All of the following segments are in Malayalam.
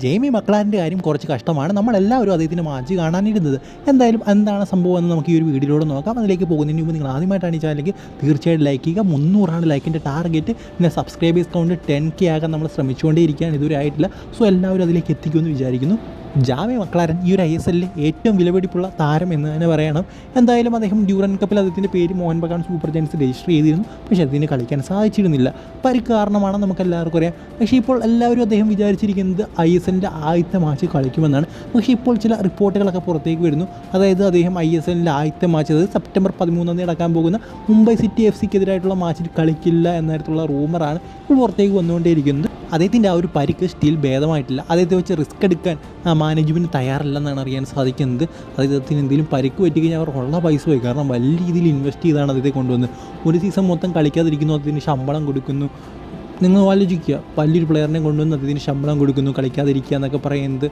ജെയ്മി മക്ലാരൻ്റെ കാര്യം കുറച്ച് കഷ്ടമാണ്. നമ്മളെല്ലാവരും അദ്ദേഹത്തിൻ്റെ മാച്ച് കാണാനിരുന്നത്. എന്തായാലും എന്താണ് സംഭവം എന്ന് നമുക്ക് ഈ ഒരു വീഡിയോയിലൂടെ നോക്കാം. അതിലേക്ക് പോകുന്നതിന് മുമ്പ് നിങ്ങൾ ആദ്യമായിട്ടാണ് ഈ ചാനലിലേക്ക് തീർച്ചയായിട്ടും ലൈക്ക് ചെയ്യുക. 300 ലൈക്കിൻ്റെ ടാർഗറ്റ്. പിന്നെ സബ്സ്ക്രൈബേഴ്സ് കൗണ്ട് 10K ആകാൻ നമ്മൾ ശ്രമിച്ചുകൊണ്ടേയിരിക്കുകയാണ്. ഇതുവരെ ആയിട്ടില്ല. സോ എല്ലാവരും അതിലേക്ക് എത്തിക്കുമെന്ന് വിചാരിക്കുന്നു. ജാമി മക്ലാരൻ ഈ ഒരു ISLൽ ഏറ്റവും വിലപിടിപ്പുള്ള താരം എന്ന് തന്നെ പറയണം. എന്തായാലും അദ്ദേഹം ഡ്യൂറൻ കപ്പിൽ അദ്ദേഹത്തിൻ്റെ പേര് Mohan Bagan super giants register ചെയ്തിരുന്നു. പക്ഷേ അതിന് കളിക്കാൻ സാധിച്ചിരുന്നില്ല. പരിക്ക് കാരണമാണ് നമുക്ക് എല്ലാവർക്കും അറിയാം. പക്ഷേ ഇപ്പോൾ എല്ലാവരും അദ്ദേഹം വിചാരിച്ചിരിക്കുന്നത് ISLൻ്റെ ആദ്യത്തെ മാച്ച് കളിക്കുമെന്നാണ്. പക്ഷേ ഇപ്പോൾ ചില റിപ്പോർട്ടുകളൊക്കെ പുറത്തേക്ക് വരുന്നു. അതായത് അദ്ദേഹം ISLൻ്റെ ആദ്യത്തെ മാച്ച്, അതായത് സെപ്റ്റംബർ 13 നടക്കാൻ പോകുന്ന മുംബൈ സിറ്റി FC-ക്കെതിരായിട്ടുള്ള മാച്ചിൽ കളിക്കില്ല എന്നതരത്തിലുള്ള റൂമറാണ് ഇപ്പോൾ പുറത്തേക്ക് വന്നുകൊണ്ടേയിരിക്കുന്നത്. അദ്ദേഹത്തിൻ്റെ ആ ഒരു പരിക്ക് സ്റ്റിൽ ഭേദമായിട്ടില്ല. അദ്ദേഹത്തെ വെച്ച് റിസ്ക് എടുക്കാൻ മാനേജ്മെൻറ്റ് തയ്യാറല്ലെന്നാണ് അറിയാൻ സാധിക്കുന്നത്. അദ്ദേഹത്തിന് എന്തെങ്കിലും പരിക്ക് പറ്റിക്കഴിഞ്ഞാൽ അവർ ഉള്ള പൈസ പോയി. കാരണം വലിയ രീതിയിൽ ഇൻവെസ്റ്റ് ചെയ്താണ് അദ്ദേഹത്തെ കൊണ്ടുവന്ന്. ഒരു സീസൺ മൊത്തം കളിക്കാതിരിക്കുന്നു, അതിന് ശമ്പളം കൊടുക്കുന്നു. നിങ്ങൾ ആലോചിക്കുക, വലിയൊരു പ്ലെയറിനെ കൊണ്ടുവന്ന് അതിന് ശമ്പളം കൊടുക്കുന്നു, കളിക്കാതിരിക്കുക എന്നൊക്കെ പറയുന്നത്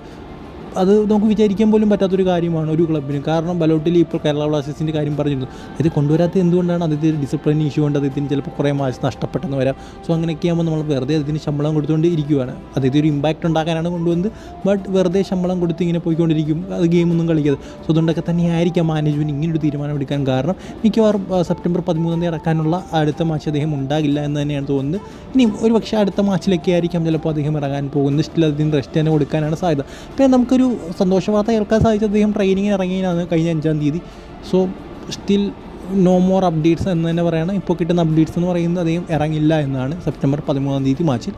അത് നമുക്ക് വിചാരിക്കാൻ പോലും പറ്റാത്തൊരു കാര്യമാണ് ഒരു ക്ലബിന്. കാരണം ബലോട്ടിലി ഇപ്പോൾ കേരള ബ്ലാസ്റ്റേഴ്സിൻ്റെ കാര്യം പറഞ്ഞിരുന്നു. ഇത് കൊണ്ടുവരാത്ത എന്തുകൊണ്ടാണ്? അദ്ദേഹത്തിന് ഡിസിപ്ലിൻ ഇഷ്യൂ കൊണ്ട് അദ്ദേഹത്തിന് ചിലപ്പോൾ കുറേ മാച്ച് നഷ്ടപ്പെട്ടെന്ന് വരാം. സോ അങ്ങനെയൊക്കെ ആകുമ്പോൾ നമ്മൾ വെറുതെ അദ്ദേഹത്തിന് ശമ്പളം കൊടുത്തുകൊണ്ട് ഇരിക്കുകയാണ്. അദ്ദേഹത്തിന് ഒരു ഇമ്പാക്റ്റ് ഉണ്ടാക്കാനാണ് കൊണ്ടുവന്നത്. ബട്ട് വെറുതെ ശമ്പളം കൊടുത്ത് ഇങ്ങനെ പോയിക്കൊണ്ടിരിക്കും, അത് ഗെയിമൊന്നും കളിക്കാതെ. സോ അതുകൊണ്ടൊക്കെ തന്നെയായിരിക്കാം മാനേജ്മെൻറ്റ് ഇങ്ങനൊരു തീരുമാനം എടുക്കാൻ കാരണം. മിക്കവാറും സെപ്റ്റംബർ 13 ഇറക്കാനുള്ള അടുത്ത മാച്ച് അദ്ദേഹം ഉണ്ടാകില്ല എന്ന് തന്നെയാണ് തോന്നുന്നത്. ഇനിയും ഒരു പക്ഷേ അടുത്ത മാച്ചിലൊക്കെ ആയിരിക്കാം ചിലപ്പോൾ അദ്ദേഹം ഇറങ്ങാൻ പോകുന്നത്. സ്റ്റിൽ അതിന് റെസ്റ്റ് തന്നെ കൊടുക്കാനാണ് സാധ്യത. പിന്നെ നമുക്കൊരു സന്തോഷ വാർത്ത കേൾക്കാൻ സാധിച്ചത് അദ്ദേഹം ട്രെയിനിങ്ങിന് ഇറങ്ങിയതാണ് കഴിഞ്ഞ 5-ാം തീയതി. So still no more updates എന്ന് തന്നെ പറയണം. ഇപ്പോൾ കിട്ടുന്ന അപ്ഡേറ്റ്സ് എന്ന് പറയുന്നത് അദ്ദേഹം ഇറങ്ങില്ല എന്നാണ് സെപ്റ്റംബർ 13 മാച്ചിൽ.